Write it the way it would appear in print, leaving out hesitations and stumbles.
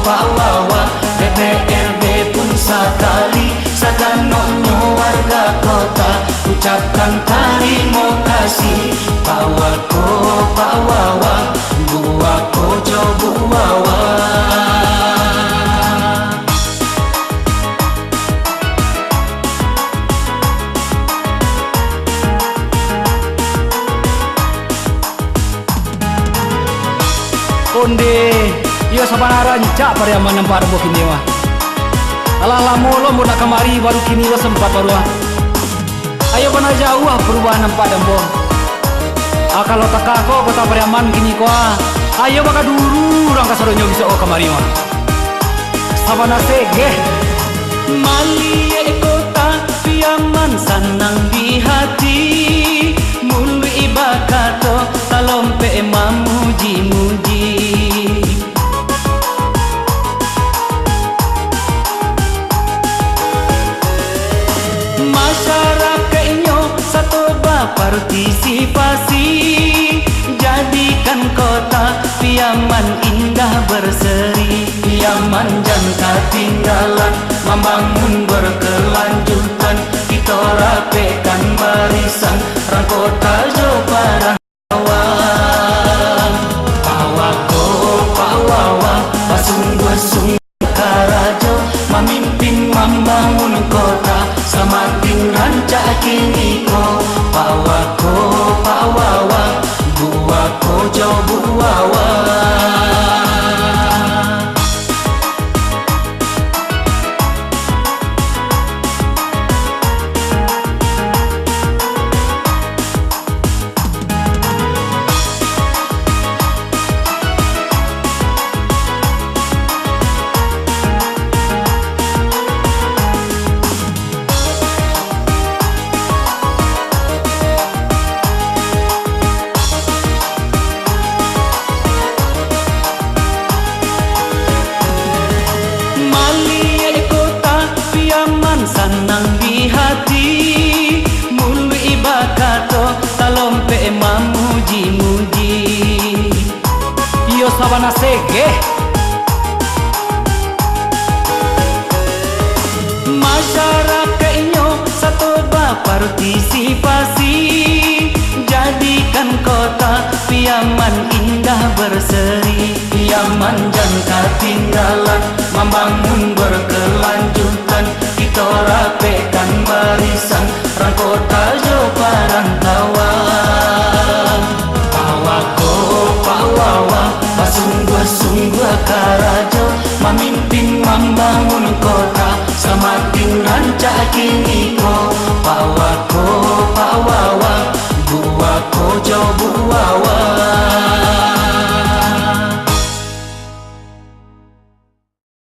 Pak Wawa, DPRD pun sekali, segenapnya warga kota ucapkan terima kasih. Pak Wako, Pak Wawa, Bu Wako, Jo Bu Wawa. Onde, yo sabana rancak pariaman nampak rebo kini wah. Alah lamo lo mau nak kemari baru kini lo sempat baru wah. Ayo bana jauh ah perubahan nampak dambo. Kalau tak kau kota pariaman kini kuah. Ayo baka dulu orang kasaronyo bisa oh kemari wah. Sabana sege. Mali kota Piaman senang di hati, mulu ibakato talompe mamuji-muji. Masyarakatnya satu partisipasi, jadikan kota Piaman indah berseri. Piaman jangan ketinggalan, membangun berkelanjutan. Kita rapikan barisan, rang kota Joparang Tawang. Pak Wako, Pak Wawa, pasungguh-sungguh karajo, memimpin membangun kota, semakin rancak kini ko. Pak Wako, Pak Wawa, Bu Wako, Jo Bu Wawa. Senang di hati, mulu ibakato talompe mamuji-muji. Yo sabana sege. Masyarakatnya satu partisipasi, jadikan kota Piaman indah berseri. Piaman jangan ketinggalan, membangun berkelanjutan. Kita rapikan barisan, rang kota Joparang Tawang. Pak Wako, Pak Wawa, pasungguh-sungguh karajo, memimpin membangun kota, semakin rancak kini